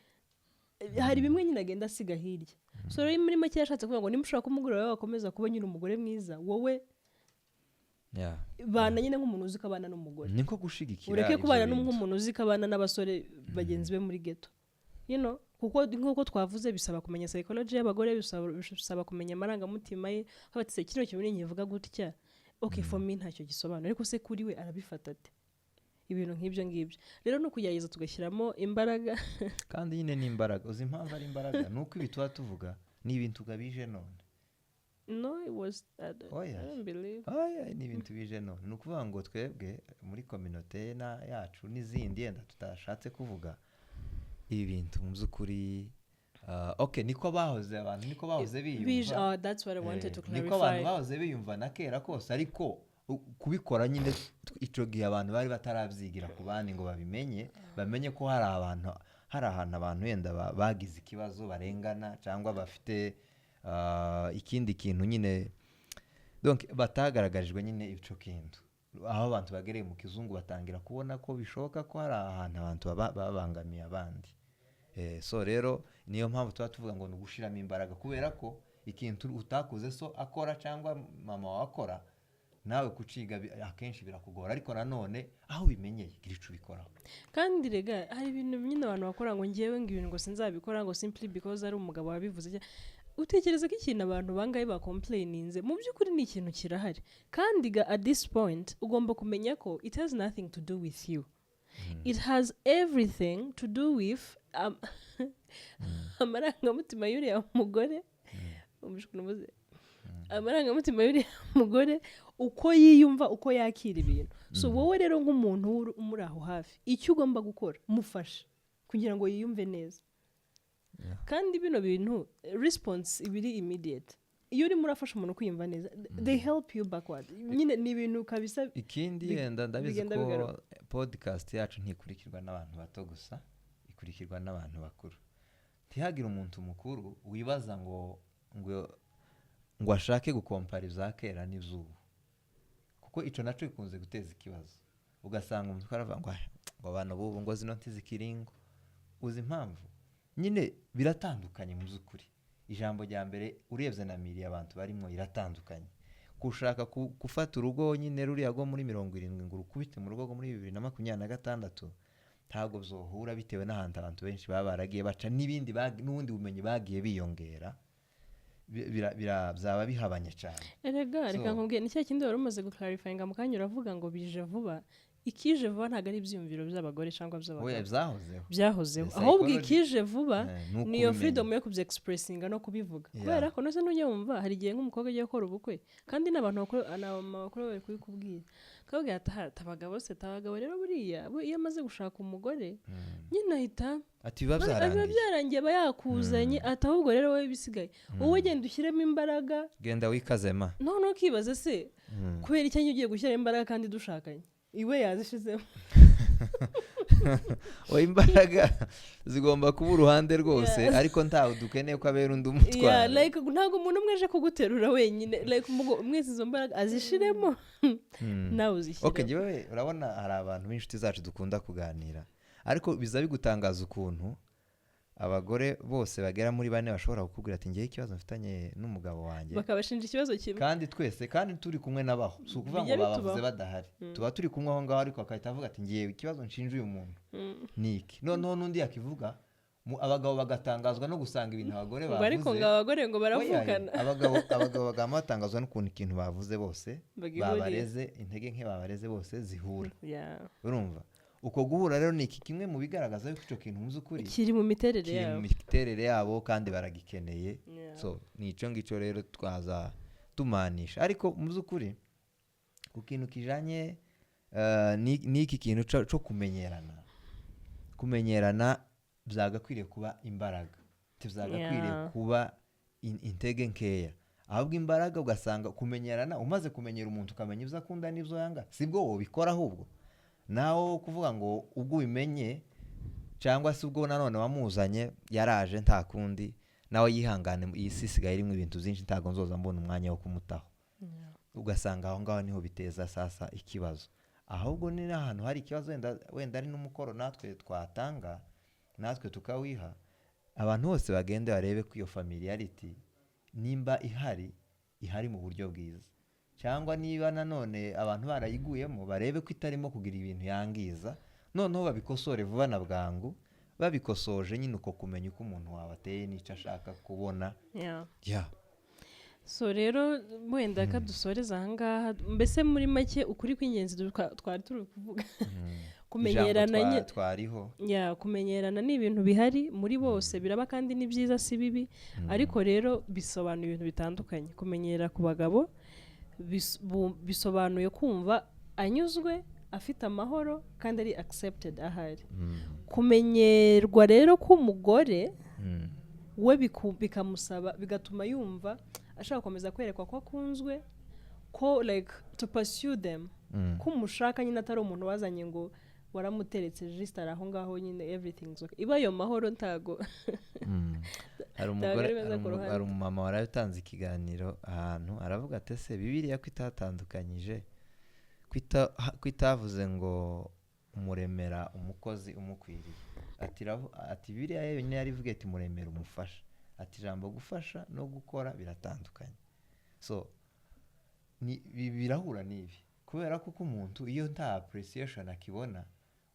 [SPEAKER 1] bimwe nyine agenda asiga hirya. So rero muri make yashatse kuvuga ngo nimba ushaka ko umugore wawe akomeza kuba nyine umugore mwiza, wowe bana nyine nk'umuntu uzi ko abana n'umugore,
[SPEAKER 2] niko gushigikira,
[SPEAKER 1] ureke kubana nk'umuntu uzi ko abana n'abasore bagenzi be muri ghetto, you know, kuko nk'uko twavuze bisaba kumenya psychology y'abagore, bisaba kumenya amarangamutima ye, kabatse kino kintu nyivuga gutya, okay for me ntacyo gisobanura, ariko se kuri we arabifata ate? Ibintu nk'ibyo ngibyo rero no kugerageza tugashyiramo imbaraga.
[SPEAKER 2] Kandi nyine ni imbaraga, uzi impamvu ari imbaraga nuko ibi tuvuga ni ibintu gabije none.
[SPEAKER 1] No, it was I don't believe.
[SPEAKER 2] Ni ibintu bije none. Nukuvuga ngo twebwe muri community yacu n'izindi yenda tutashatse kuvuga ibi bintu mu by'ukuri. Okay, niko bahoze abantu, niko bahoze biyumva.
[SPEAKER 1] That's what I wanted to clarify.
[SPEAKER 2] Niko abantu bahoze biyumva na kera kose, ariko kubikora nyine ico gihe abantu bari batarabyigira ku bandi ngo babimenye, bamenye ko hari ahantu abantu yenda bagize ikibazo barengana cyangwa bafite ikindi kintu nyine donc batagaragarijwe nyine ico kintu. Aho abantu bagereye mu kizungu batangira kubona ko bishoboka ko hari ahantu abantu babangamiye abandi. So rero niyo mpamvu tuvuga ngo nugushiramo imbaraga, kubera ko ikintu utakoze so akora cyangwa mama wakora nawe kuciga akenshi birakugora, ariko nanone aho bimenyeye gira ico bikoraho.
[SPEAKER 1] Kandi rega hari ibintu nyine abantu bakora ngo ngiyewe ngibintu ngo sinzabikora ngo simply because ari umugabo wabivuze. Utekereza ko ikintu abantu bangaye ba complaininze mu by'ukuri ni ikintu kirahari, kandi at this point ugomba kumenya ko it has nothing to do with you. it has everything to do with amarangamutima y'uriya mugore amarangamutima y'uriya mugore uko yiyumva uko yakira ibintu so wowe rero nk'umuntu umuri aho hafi icyo ugomba gukora mufasha kugira ngo yiyumve neza kandi bino bintu response ibiri immediate iyo urimo urafasha umuntu kwiyumva neza they help you backward nyine ni ibintu kabisa
[SPEAKER 2] ikindi yenda ndabizi ko podcast yacu ntikurikirwa n'abantu bato gusa ikurikirwa n'abantu bakuru ntihagire umuntu mukuru wibaza ngo ashake gukompara za kera n'izuba kuko ico naco ikunze guteza ikibazo ugasanga umuntu aravuga ngo abantu bubu ngo zino ntizikiringo uzi impamvu nyine biratandukanye mu by'ukuri ijambo rya mbere urebye na miri abantu barimo iratandukanye kushaka gufata urugo nyine ruriya go muri 70 ngo rukubite mu rugo muri 2026 ntago byohura bitewe n'ahantu abantu benshi baba baragiye baca n'ibindi n'ubundi bumenyi bagiye biyongera byaba bihabanye cyane
[SPEAKER 1] erega reka nkubwiye ni cya kindi wari umaze guclarifyinga mu kanya uravuga ngo bije vuba ikije vuba ntago ari ibyumviro by'abagore cyangwa by'abagabo byahozeho ahubwo ikije vuba niyo freedom yo kubyexpressinga no kubivuga kubera ko nose nujye wumva hari igihe nk'umukobwa agiye gukora ubukwe kandi n'abantu bakora bari kubikubwira kabwira abagabo se abagabo rero buriya iyo amaze gushaka umugore nyine ahita
[SPEAKER 2] ati biba
[SPEAKER 1] byarangiye bayakuzanye ati ahubwo rero wowe bisigaye wowe genda ushyiremo imbaraga
[SPEAKER 2] genda wikazema
[SPEAKER 1] none ukibaza se kubera icyo ugiye gushyiramo imbaraga kandi dushakanye iwe yazishizemo
[SPEAKER 2] imbaraga zigomba kuba uruhande rwose ariko ntawe dukeneye ko abera undi umutwara
[SPEAKER 1] ntabwo umuntu umwe aje kuguterura wenyine mwese izo mbaraga azishiremo nawe uzishyiremo
[SPEAKER 2] njyewe urabona hari abantu b'inshuti zacu dukunda kuganira ariko biza bigutangaza ukuntu abagore bose bagera muri 4 bashobora kukubwira ati ngiye ikibazo mfitanye n'umugabo wanjye
[SPEAKER 1] bakabashinja ikibazo kimwe
[SPEAKER 2] kandi twese kandi turi kumwe nabaho si ukuvuga ngo babavuze badahari tuba turi kumwe aho ngaho ariko akahita avuga ati ngiye ikibazo nshinja uyu muntu niki noneho n'undi yakivuga abagabo bagatangazwa no gusanga ibintu abagore bavuze
[SPEAKER 1] ariko ngo abagore ngo baravukana
[SPEAKER 2] abagabo bagama batangazwa n'ukuntu ikintu bavuze bose babareze intege nke babareze bose zihura urumva uko guhura rero ni iki kimwe mu bigaragaza yuko ico kintu muzukuri
[SPEAKER 1] kiri mu miterere
[SPEAKER 2] yabo kandi baragikeneye so ni ico ngico rero twaza tumanisha ariko muzukuri ku kintu kijanye n'iki kintu cyo kumenyerana byagakwiriye kuba imbaraga byagakwiriye kuba intege nkeya ahubwo imbaraga ugasanga kumenyerana umaze kumenyera umuntu ukamenya ibyo akunda n'ibyo yanga sibwo wobikora ahubwo nawo kuvuga ngo ubwo ubimenye cyangwa se ubwo nanone wamuzanye yaraje nta kundi nawe yihangane isigaye irimo ibintu byinshi ntago nzoza mbona umwanya wo kumutaho ugasanga aho ngaho niho biteza sasa ikibazo ahubwo ni ahantu hari ikibazo wenda ari n'umukoro natwe twatanga natwe tukawiha abantu bose bagende barebe ko iyo familiarity nimba ihari mu buryo bwiza cyangwa niba nanone abantu barayiguyemo barebe ko itarimo kugira ibintu yangiza noneho babikosore vuba na bwangu babikosoje nyine uko kumenya uko umuntu wabateye n'icyo ashaka kubona
[SPEAKER 1] so rero wenda kadusoreza ahangaha mbese muri make ukuri kw'ingenzi twari turi kuvuga kumenyerana
[SPEAKER 2] twariho
[SPEAKER 1] kumenyerana ni ibintu bihari muri bose biraba kandi ni byiza si bibi ariko rero bisobanura ibintu bitandukanye kumenyera ku bagabo bisobanuye kumva anyuzwe afite amahoro kandi ari accepted ahari kumenyerwa rero k'umugore we bikamusaba bigatuma yumva ashaka gukomeza kwerekwa ko akunzwe ko like to pursue them ko umushaka nyine atari umuntu wazanye ngo waramuteretse just aho ngaho nyine everything's okay iba yo mahoro ntago
[SPEAKER 2] hari umugore hari umumama waratanze ikiganiro ahantu aravuga ati se Bibiliya ko itatandukanyije kwitavuze ngo umuremera umukozi umukwiriye ati Bibiliya yonyine yarivuga ati muremera umufasha ati ijambo gufasha no gukora biratandukanye so birahura n'ibi kubera ko umuntu iyo nta appreciation akibona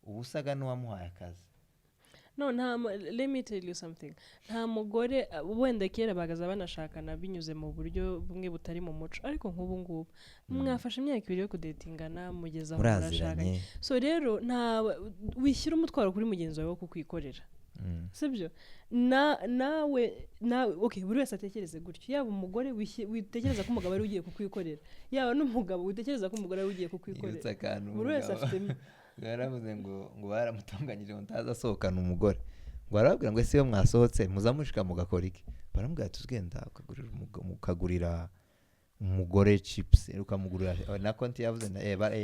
[SPEAKER 2] ubusaga n'uwamuhaye akazi
[SPEAKER 1] no let me tell you something, nta mugore wenda kera bagaza banashakana binyuze mu buryo bumwe butari mu muco, ariko nk'ubu ngubu mwafashe imyaka 2 yo kudetingana mugeza aho murashakanye, so rero nta wishyira umutwaro kuri mugenzi wawe wo kukwikorera, sibyo? nawe okay, buri wese atekereze gutyo, yaba umugore witekereza ko umugabo ari ugiye kukwikorera, yaba n'umugabo witekereza ko umugore ari ugiye kukwikorera, buri wese afite
[SPEAKER 2] yaravuze ngo baramutunganyije ngo ntaza asohokana umugore, ngo arababwira ngo ese iyo mwasohotse muzamushika mugakora iki, baramubwira tuzgenda ukagurira umugore chips, ukamugurira na konti yavuze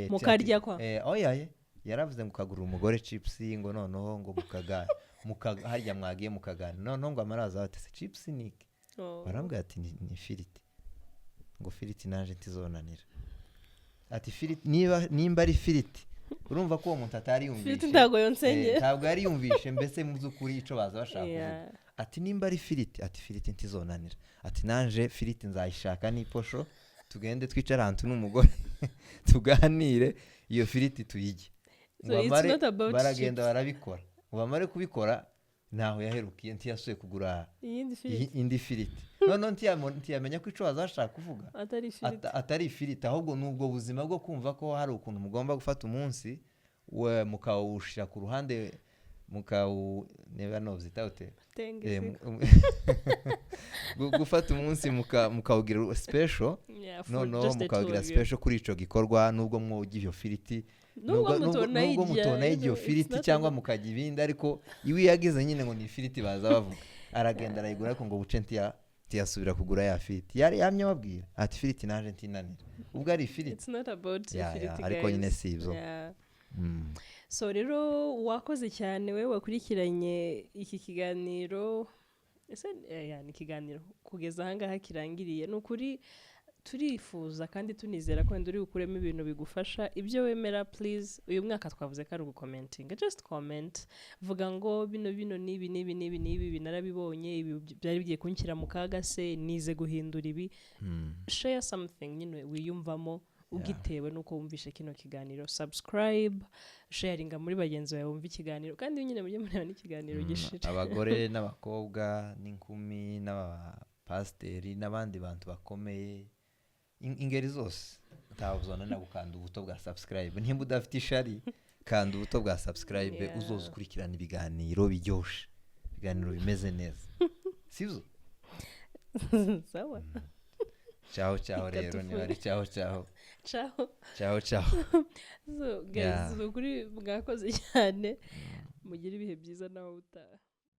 [SPEAKER 1] mukarya kwa
[SPEAKER 2] oya yaravuze ngo ukagurira umugore chips, ngo noneho ngo harya mwagiye mukagana, noneho ngo amaraza atese chips niki, baramubwira ati ni firiti, ngo firiti naje ntizonanira, ati firiti nimba ari firiti, urumva ko uwo muntu atari yumvishe,
[SPEAKER 1] firiti ntago yonsenge,
[SPEAKER 2] ntabwo yari yumvishe mbese mu by'ukuri ico baza bashaka kuvuga, ati nimba ari firiti, ati firiti ntizonanira, ati nanje firiti nzayishaka n'iposho, tugende twicara ahantu n'umugore tuganire iyo firiti tuyige, baragenda barabikora, ubamare kubikora ntaho yaherukiye, ntiyasuye kugura indi firiti, noneho ntiyamenya ko ico bazashaka kuvuga atari ifiriti, ahubwo n'ubwo buzima bwo kumva ko hari ukuntu mugomba gufata umunsi we mukawushira ku ruhande, neba novyita ute gufata umunsi mukawugira special, noneho mukawugira special kuri ico gikorwa, nubwo mwogira iyo firiti, nubwo mutona iyo firiti cyangwa mukajya ibindi, ariko iwi yagize nyine ngo ni firiti baza bavuga, aragenda arayigura ariko ngo buce ntiyasubira kugura ya firiti, yari yamye babwira ati firiti naje ntinanira, ubwo ari firiti,
[SPEAKER 1] it's not about firiti,
[SPEAKER 2] ariko nyine si ibyo.
[SPEAKER 1] So rero wakoze cyane we wakurikiranye iki kiganiro, ese ni ikiganiro kugeza ahangaha kirangiriye, n'ukuri turifuza kandi tunizera ko wenda uri gukuremo ibintu bigufasha, ibyo wemera please, uyu mwaka twavuze ko ari ugukomentinga, just comment, vuga ngo bino nibi narabibonye, ibi byari bigiye kunshyira mu kaga, se nize guhindura ibi, share something nyine wiyumvamo ugitewe nuko wumvishe kino kiganiro, subscribe, sharinga muri bagenzi bawe wumva ikiganiro, kandi nyine mujye mureba n'ikiganiro gishira,
[SPEAKER 2] abagore n'abakobwa n'inkumi n'abapasteri n'abandi bantu bakomeye, ingeri zose ntawuzona na gukanda ubuto bwa subscribe, nimba udafite ishari kanda ubuto bwa subscribe, uzoza ukurikirana ibiganiro biryoshe, ibiganiro bimeze neza, sibyo?
[SPEAKER 1] Sawa.
[SPEAKER 2] Ciao rero ni bari ciao.
[SPEAKER 1] So guys, ukuri mwakoze cyane, mugira ibihe byiza nawe utaha.